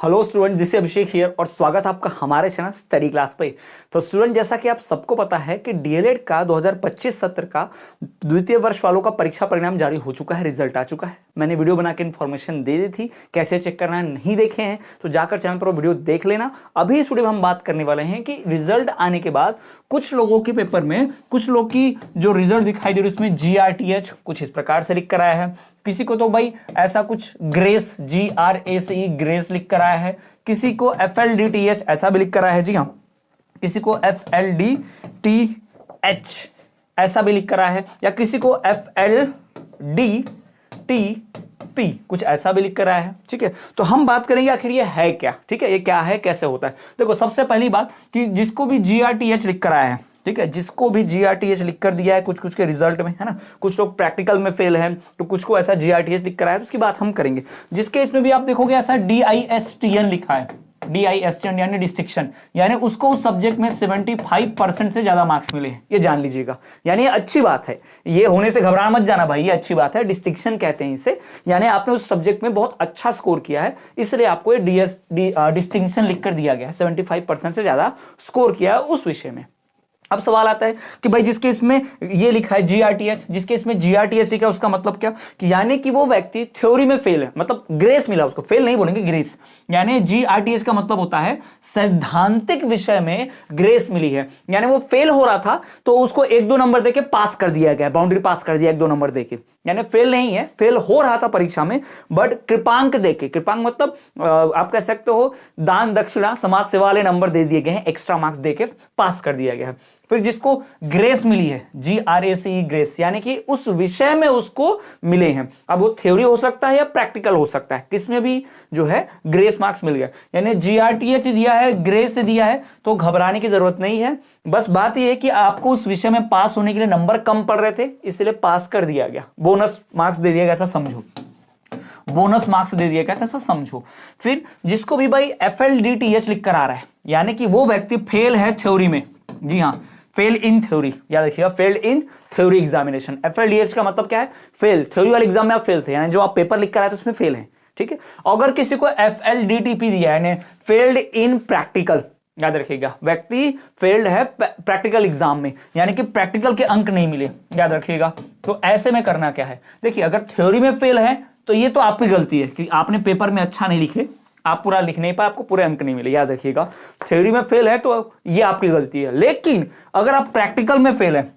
Hello student, this is Abhishek here और स्वागत है आपका हमारे चैनल स्टडी क्लास पे। तो स्टूडेंट, जैसा कि आप सबको पता है कि डीएलएड का 2025 सत्र का द्वितीय वर्ष वालों का परीक्षा परिणाम जारी हो चुका है, रिजल्ट आ चुका है। मैंने वीडियो बना के इन्फॉर्मेशन दे दी थी, कैसे चेक करना है, नहीं देखे हैं तो जाकर चैनल पर वीडियो देख लेना। अभी इस वीडियो में हम बात करने वाले हैं कि रिजल्ट आने के बाद कुछ लोगों के पेपर में कुछ लोग की जो रिजल्ट दिखाई दे रही है उसमें GRTH कुछ इस प्रकार से लिख कर आया है, किसी को तो भाई ऐसा कुछ ग्रेस GRACE ग्रेस लिख कर आया है, किसी को FLDTH ऐसा भी लिख कर आया है, जी हाँ, किसी को FLDTH ऐसा भी लिख कर आया है, या किसी को FLDTP कुछ ऐसा भी लिख कर आया है। ठीक है, तो हम बात करेंगे आखिर ये है क्या। ठीक है, ये क्या है, कैसे होता है। देखो, सबसे पहली बात कि जिसको भी GRTH लिख कर आया है, ठीक है, जिसको भी GRTH लिख कर दिया है कुछ कुछ के रिजल्ट में, है ना, कुछ लोग प्रैक्टिकल में फेल हैं तो कुछ को ऐसा GRTH लिख कर आया है, तो उसकी बात हम करेंगे। जिसके इसमें भी आप देखोगे ऐसा DISTN लिखा है, DISTN यानी डिस्टिंक्शन, यानी उसको उस सब्जेक्ट में 75% से ज्यादा मार्क्स मिले हैं, ये जान लीजिएगा। यानी ये अच्छी बात है, ये होने से घबराना मत जाना भाई, ये अच्छी बात है। डिस्टिंक्शन कहते हैं इसे, यानी आपने उस सब्जेक्ट में बहुत अच्छा स्कोर किया है, इसलिए आपको ये डिस्टिंक्शन लिख कर दिया गया है। 75% से ज्यादा स्कोर किया है उस विषय में। अब सवाल आता है कि भाई जिसके इसमें ये लिखा है GRTH, जिसके इसमें GRTH लिखा है, उसका मतलब क्या, कि यानी कि वो व्यक्ति थ्योरी में फेल है, मतलब ग्रेस मिला उसको, फेल नहीं बोलेंगे, ग्रेस। यानी GRTH का मतलब होता है सैद्धांतिक विषय में ग्रेस मिली है, यानी वो फेल हो रहा था तो उसको 1-2 नंबर देके पास कर दिया गया, बाउंड्री पास कर दिया 1-2 नंबर देके। यानी फेल नहीं है, फेल हो रहा था परीक्षा में, बट कृपांक देके, कृपांक मतलब आप कह सकते हो दान दक्षिणा समाज सेवा वाले नंबर दे दिए गए हैं, एक्स्ट्रा मार्क्स देके पास कर दिया गया है। फिर जिसको ग्रेस मिली है, GRACE ग्रेस, यानी कि उस विषय में उसको मिले हैं। अब वो थ्योरी हो सकता है या प्रैक्टिकल हो सकता है, किसमें भी जो है ग्रेस मार्क्स मिल गया। यानी GRTH दिया है, ग्रेस दिया है, तो घबराने की जरूरत नहीं है। बस बात यह है कि आपको उस विषय में पास होने के लिए नंबर कम पड़ रहे थे, इसलिए पास कर दिया गया, बोनस मार्क्स दे दिया गया, ऐसा समझो, बोनस मार्क्स दे दिया गया, ऐसा समझो। फिर जिसको भी भाई FLDTH लिख कर आ रहा है, यानी कि वो व्यक्ति फेल है थ्योरी में, जी हाँ, फेल इन थ्योरी, याद रखिएगा, failed in theory examination. FLDH का मतलब क्या है, फेल, थ्योरी वाले एग्जाम में आप फेल थे, यानी जो आप पेपर लिख कर आए थे उसमें फेल है। ठीक है, अगर किसी को FLDTP दिया है, फेल्ड इन प्रैक्टिकल, याद रखिएगा, व्यक्ति फेल्ड है प्रैक्टिकल एग्जाम में, यानी कि प्रैक्टिकल के अंक नहीं मिले, याद रखिएगा। तो ऐसे में करना क्या है, देखिए, अगर थ्योरी में फेल है तो ये तो आपकी गलती है कि आपने पेपर में अच्छा नहीं लिखे, आप पूरा लिख नहीं पाए, आपको पूरे अंक नहीं मिले, याद रखिएगा। थ्योरी में फेल है तो ये आपकी गलती है। लेकिन अगर आप प्रैक्टिकल में फेल है,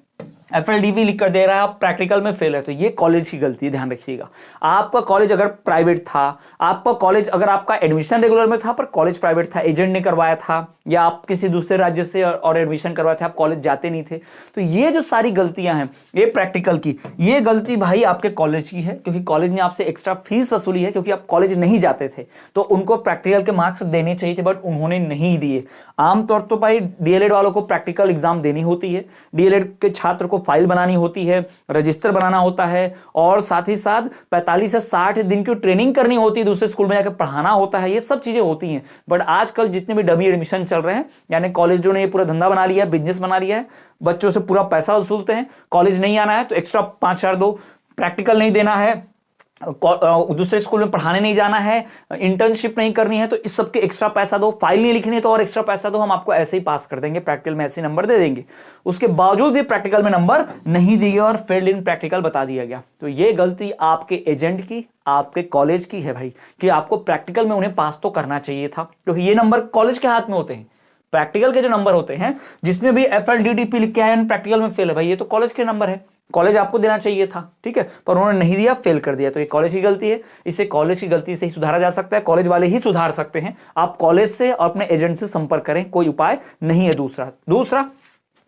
FLDP लिख कर दे रहा है, आप प्रैक्टिकल में फेल है, तो ये कॉलेज की गलती है, ध्यान रखिएगा। आपका कॉलेज अगर प्राइवेट था, आपका कॉलेज अगर आपका एडमिशन रेगुलर में था पर कॉलेज प्राइवेट था, एजेंट ने करवाया था, या आप किसी दूसरे राज्य से और एडमिशन करवाए थे, आप कॉलेज जाते नहीं थे, तो ये जो सारी गलतियां हैं ये प्रैक्टिकल की, ये गलती भाई आपके कॉलेज की है, क्योंकि कॉलेज ने आपसे एक्स्ट्रा फीस वसूली है, क्योंकि आप कॉलेज नहीं जाते थे, तो उनको प्रैक्टिकल के मार्क्स देने चाहिए थे, बट उन्होंने नहीं दिए। आमतौर तो भाई DLED वालों को प्रैक्टिकल एग्जाम देनी होती है, DLED के छात्र को फाइल बनानी होती है, रजिस्टर बनाना होता है, और साथ ही साथ 45 से 60 दिन की ट्रेनिंग करनी होती है, दूसरे स्कूल में जाकर पढ़ाना होता है, ये सब चीजें होती हैं। बट आजकल जितने भी डमी एडमिशन चल रहे हैं, यानी कॉलेजों ने ये पूरा धंधा बना लिया है, बिजनेस बना लिया है, बच्चों से पूरा पैसा वसूलते हैं, कॉलेज नहीं आना है तो एक्स्ट्रा 5,000 दो, प्रैक्टिकल नहीं देना है, दूसरे स्कूल में पढ़ाने नहीं जाना है, इंटर्नशिप नहीं करनी है तो इस सब के एक्स्ट्रा पैसा दो, फाइल नहीं लिखनी है तो और एक्स्ट्रा पैसा दो, हम आपको ऐसे ही पास कर देंगे, प्रैक्टिकल में ऐसे नंबर दे देंगे। उसके बावजूद भी प्रैक्टिकल में नंबर नहीं दिए और फेल्ड इन प्रैक्टिकल बता दिया गया, तो ये गलती आपके एजेंट की, आपके कॉलेज की है भाई, कि आपको प्रैक्टिकल में उन्हें पास तो करना चाहिए था, क्योंकि ये नंबर कॉलेज के हाथ में होते हैं। प्रैक्टिकल के जो नंबर होते हैं, जिसमें भी FLDTP लिख के आया प्रैक्टिकल में फेल है, भाई ये तो कॉलेज के नंबर है, कॉलेज आपको देना चाहिए था, ठीक है, पर उन्होंने नहीं दिया, फेल कर दिया, तो ये कॉलेज की गलती है। इसे कॉलेज की गलती से ही सुधारा जा सकता है, कॉलेज वाले ही सुधार सकते हैं। आप कॉलेज से और अपने एजेंट से संपर्क करें, कोई उपाय नहीं है। दूसरा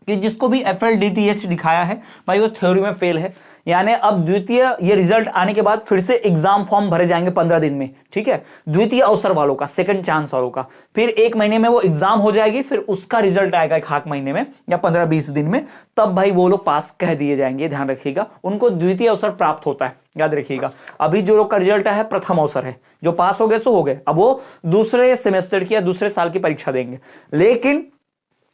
कि जिसको भी FLDTH दिखाया है भाई वो थ्योरी में फेल है, यानी अब द्वितीय ये रिजल्ट आने के बाद फिर से एग्जाम फॉर्म भरे जाएंगे 15 दिन में, ठीक है, द्वितीय अवसर वालों का, सेकंड चांस वालों का, फिर 1 महीने में वो एग्जाम हो जाएगी, फिर उसका रिजल्ट आएगा 1 महीने में या 15-20 दिन में, तब भाई वो लोग पास कह दिए जाएंगे, ध्यान रखिएगा, उनको द्वितीय अवसर प्राप्त होता है, याद रखिएगा। अभी जो लोग का रिजल्ट है प्रथम अवसर है, जो पास हो गए सो हो गए, अब वो दूसरे सेमेस्टर की या दूसरे साल की परीक्षा देंगे। लेकिन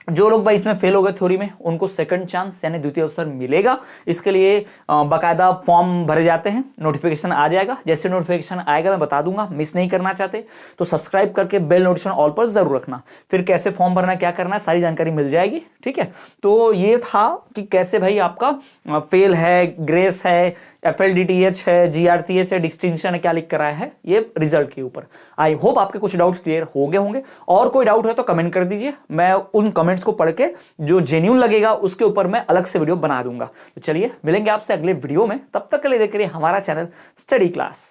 जो लोग भाई इसमें फेल हो गए थ्योरी में, उनको सेकंड चांस यानी द्वितीय अवसर मिलेगा। इसके लिए बाकायदा फॉर्म भरे जाते हैं, नोटिफिकेशन आ जाएगा। जैसे नोटिफिकेशन आएगा मैं बता दूंगा, मिस नहीं करना चाहते तो सब्सक्राइब करके बेल नोटिफिकेशन ऑल पर जरूर रखना। फिर कैसे फॉर्म भरना, क्या करना है, सारी जानकारी मिल जाएगी। ठीक है, तो ये था कि कैसे भाई आपका फेल है, ग्रेस है, FLDTH है, GRTH है, डिस्टिंक्शन है, क्या लिख कर आया है ये रिजल्ट के ऊपर। आई होप आपके कुछ डाउट्स क्लियर हो गए होंगे। और कोई डाउट है तो कमेंट कर दीजिए, मैं उन कमेंट्स को पढ़ के जो जेन्युइन लगेगा उसके ऊपर मैं अलग से वीडियो बना दूंगा। तो चलिए मिलेंगे आपसे अगले वीडियो में, तब तक के लिए देख रहिए हमारा चैनल स्टडी क्लास।